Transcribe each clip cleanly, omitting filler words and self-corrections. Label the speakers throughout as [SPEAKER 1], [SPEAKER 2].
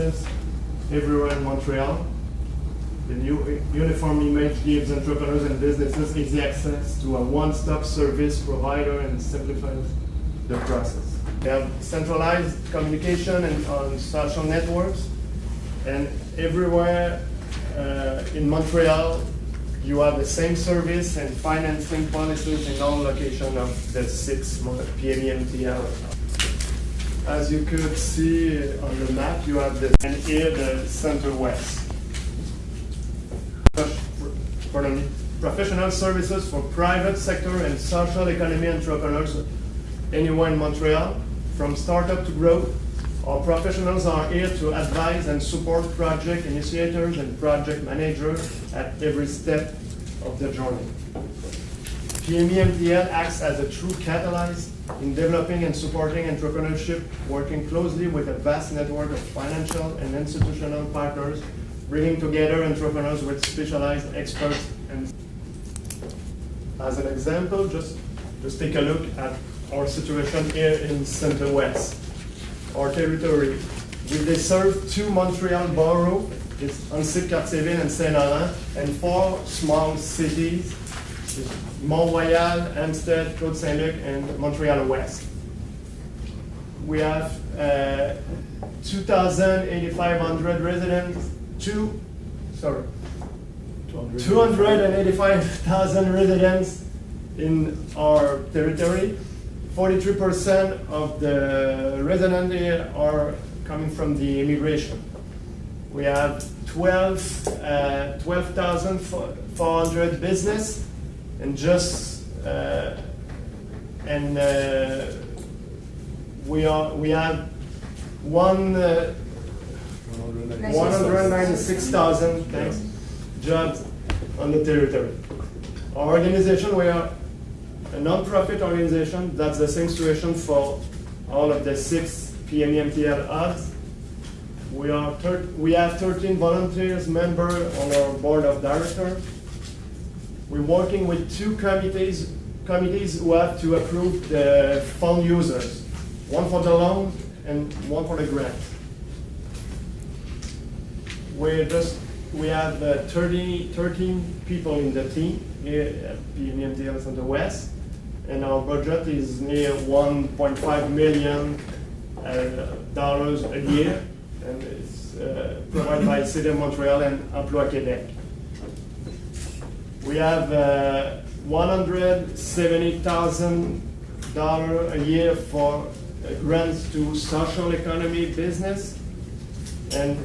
[SPEAKER 1] services everywhere in Montreal. The new uniform image gives entrepreneurs and businesses easy access to a one-stop service provider and simplifies the process. We have centralized communication and on social networks, and everywhere in Montreal you have the same service and financing policies in all locations of the 6 Pme Mtl. As you could see on the map, you have and here the Center West. For the professional services for private sector and social economy entrepreneurs anywhere in Montreal, from startup to growth, our professionals are here to advise and support project initiators and project managers at every step of the journey. Pme Mtl acts as a true catalyst in developing and supporting entrepreneurship, working closely with a vast network of financial and institutional partners, bringing together entrepreneurs with specialized experts. And as an example, just take a look at our situation here in Center West. Our territory, we serve 2 Montreal boroughs, it's Annecy-Cartierville and Saint-Laurent, and 4 small cities, Mont-Royal, Amstead, Côte-Saint-Luc, and Montreal West. We have 2,800 residents, 285,000 residents in our territory. 43% of the residents here are coming from the immigration. We have 12,400 business, and we have 196,000 jobs on the territory. Our organization, we are a non-profit organization. That's the same situation for all of the 6 Pme Mtl hubs. We have 13 volunteers members on our board of directors. We're working with 2 committees who have to approve the fund users, one for the loan and one for the grant. We have 13 people in the team here at Pme Mtl Center West, and our budget is near $1.5 million a year, and it's provided by City of Montreal and Emploi Québec. We have $170,000 a year for grants to social economy business, and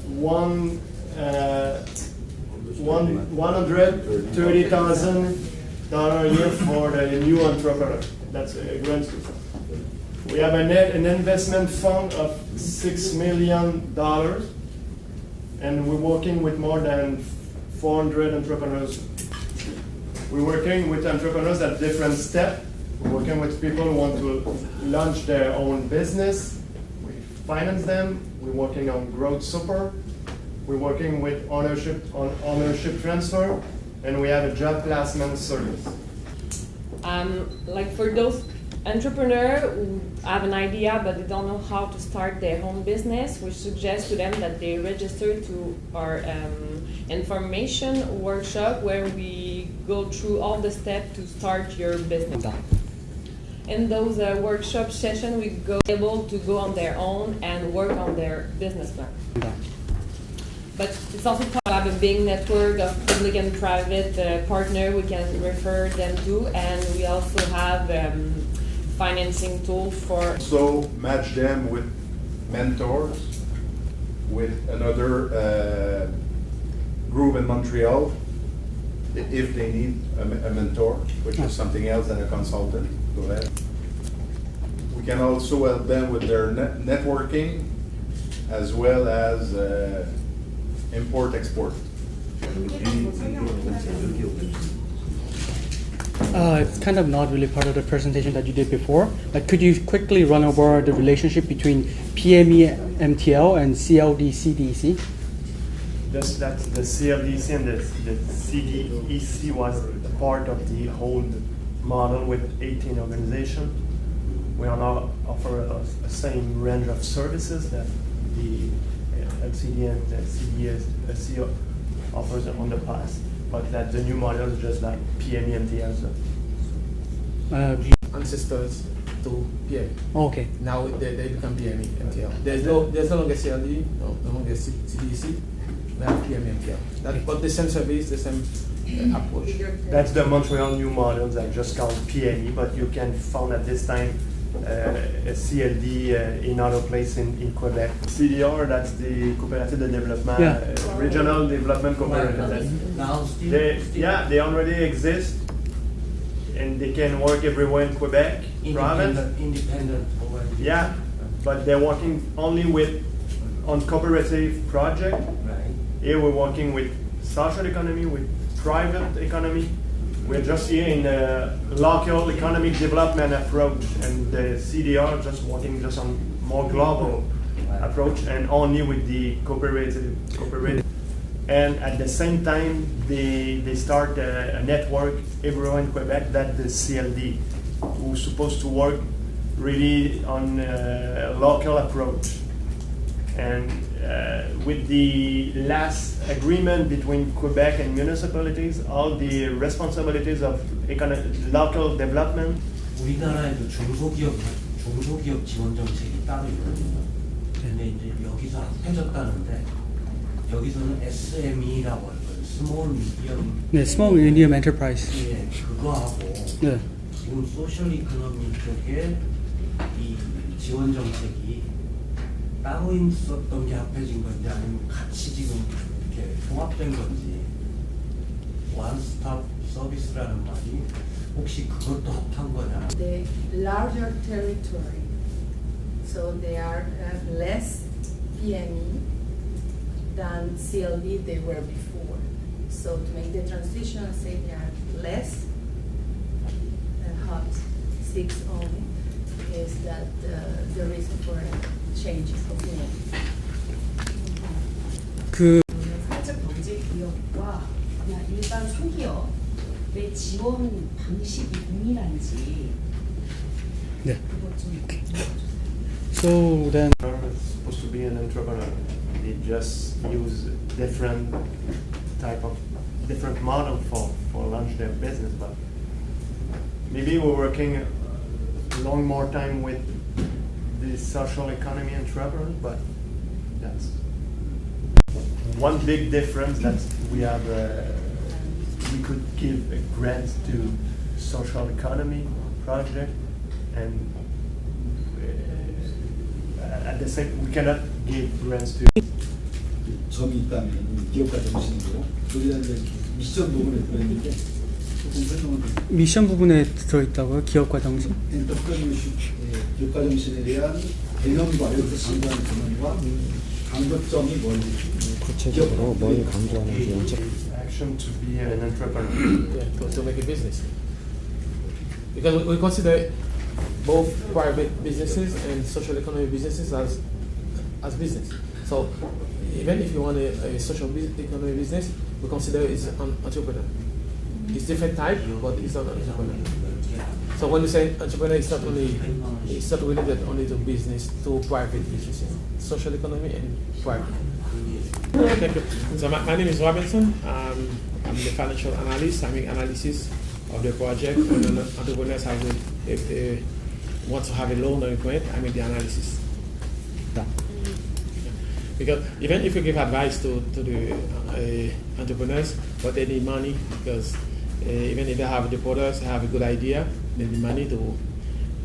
[SPEAKER 1] $130,000 a year for the new entrepreneur. That's a grant. We have an investment fund of $6 million, and we're working with more than 400 entrepreneurs. We're working with entrepreneurs at different steps. We're working with people who want to launch their own business. We finance them. We're working on growth support. We're working with ownership transfer, and we have a job placement service.
[SPEAKER 2] Like for those entrepreneurs who have an idea but they don't know how to start their own business, we suggest to them that they register to our information workshop where we go through all the steps to start your business. In those workshop sessions, we go able to go on their own and work on their business plan. But it's also to have a big network of public and private partners we can refer them to, and we also have financing tools for.
[SPEAKER 3] So match them with mentors, with another group in Montreal, if they need a mentor, which is something else than a consultant. Go ahead. We can also help them with their networking, as well as import-export.
[SPEAKER 4] It's kind of not really part of the presentation that you did before. Like, could you quickly run over the relationship between Pme Mtl and CLD-CDC?
[SPEAKER 1] That's the CLDC, and the CDEC was part of the whole model with 18 organizations. We now offer a same range of services that the LCD and CDC offers on the past, but that the new model is just like Pme Mtl.
[SPEAKER 5] Ancestors to PME.
[SPEAKER 4] Okay.
[SPEAKER 5] Now they become Pme Mtl. There's no longer CLD, no longer CDC. We have Pme Mtl. But the same service, the same approach.
[SPEAKER 1] That's the Montreal new model that just called PME, but you can find at this time a CLD in other place in Quebec. CDR, that's the Coopérative de Développement,
[SPEAKER 4] Yeah.
[SPEAKER 1] Regional Development Cooperative.
[SPEAKER 6] Now
[SPEAKER 1] They already exist, and they can work everywhere in Quebec province.
[SPEAKER 6] independent.
[SPEAKER 1] Yeah, but they're working only on cooperative project.
[SPEAKER 6] Right.
[SPEAKER 1] Here we're working with social economy, with private economy. We're just here in a local economic development approach, and the CDR just working just on more global approach and only with the cooperative. And at the same time, they start a network everywhere in Quebec that the CLD, who's supposed to work really on a local approach. And with the last agreement between Quebec and municipalities, all the responsibilities of local development.
[SPEAKER 6] 우리나라에도 중소기업 지원 정책이 따로 있거든요. 근데 이제 여기서 합해졌다는데 여기서는 SME라고 할 거예요. 스몰 미디엄.
[SPEAKER 4] 네, Small Medium Enterprise.
[SPEAKER 6] 예, 그거하고
[SPEAKER 4] 네.
[SPEAKER 6] 지금 소셜 이코노미 쪽에 이 지원 정책이 따로 있었던 게 합해진 건지 아니면 같이 지금 이렇게 통합된 건지 원스톱 서비스라는 말이 혹시 그것도 합한 거냐?
[SPEAKER 7] The larger territory, so they are less PME than CLD they were before. So to make the transition, say they are less hubs, 6 only, is that the reason for a change of name.
[SPEAKER 8] 사회적경제기업과 그냥 일반 소기업의 지원 방식이 동일한지
[SPEAKER 4] 네.
[SPEAKER 8] 그것 좀 물어주세요.
[SPEAKER 1] So then, it's supposed to be an entrepreneur. They just use different model for launch their business, but maybe we're working a long more time with the social economy entrepreneurs, but that's one big difference that we have. We could give a grant to social economy project, and at the same, we cannot give grants to.
[SPEAKER 9] 점이 있다면 기업가 정신으로 우리가 이제 미션 부분에 들어있는데 조금 설명을 드릴게요.
[SPEAKER 4] 미션 부분에 들어있다고요? 기업과 정신?
[SPEAKER 9] 엔터프라이즈십 기업가 정신에 대한 개념과 여기서 강조하는 개념과 강조점이 뭔지
[SPEAKER 10] 구체적으로 뭘 강조하는지
[SPEAKER 1] Action to be an entrepreneur.
[SPEAKER 5] Yeah, to make a business. Because we consider both private businesses and social economy businesses as business. So even if you want a social economy business, we consider it's an entrepreneur. It's different type, but it's not an entrepreneur. So when you say entrepreneur, it's not related only to business, to private businesses, social economy and private. Thank you. So my name is Robinson. I'm the financial analyst. I make analysis of the project. When entrepreneurs want to have a loan or a grant, I make the analysis. Because even if you give advice to the entrepreneurs, but they need money, because even if they have the products, they have a good idea, they need money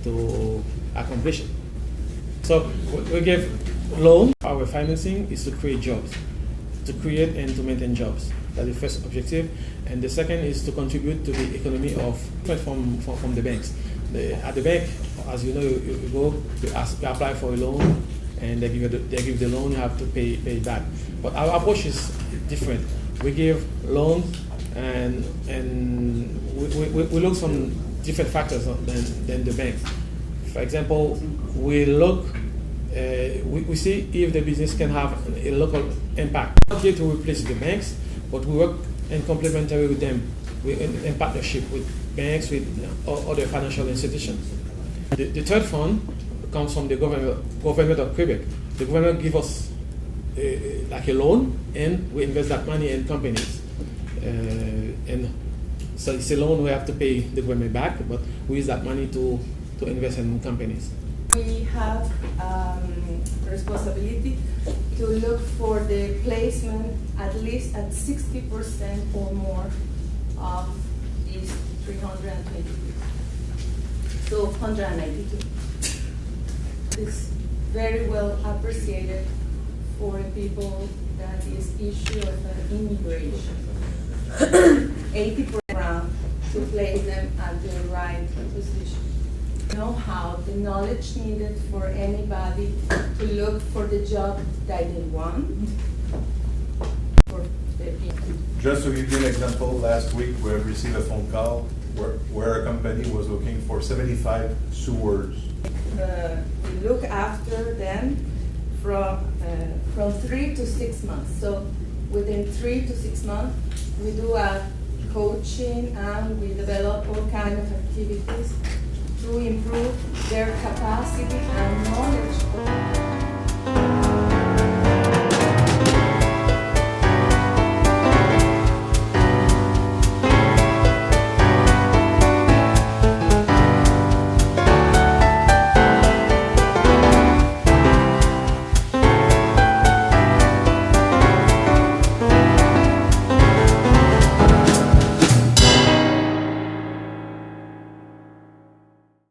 [SPEAKER 5] to accomplish it. So we give loan. Our financing is to create jobs, to create and to maintain jobs. That's the first objective. And the second is to contribute to the economy of from the banks. At the bank, as you know, you go, you apply for a loan, and they give the loan, you have to pay it back. But our approach is different. We give loans, and we look some different factors than the bank. For example, we look, we see if the business can have a local impact. Not here to replace the banks, but we work in complementary with them, in partnership with banks, with other financial institutions. The third fund comes from the government of Quebec. The government gives us like a loan, and we invest that money in companies. And so it's a loan we have to pay the government back, but we use that money to invest in companies.
[SPEAKER 7] We have responsibility to look for the placement at least at 60% or more of these 322. So 192. It's very well appreciated for people that is issue of immigration. 80% to place them at the right position. Know-how, the knowledge needed for anybody to look for the job that they want for the people.
[SPEAKER 3] Just to give you an example, last week we received a phone call where a company was looking for 75 sewers.
[SPEAKER 7] We look after them from 3 to 6 months. So within 3 to 6 months, we do a coaching and we develop all kinds of activities to improve their capacity and knowledge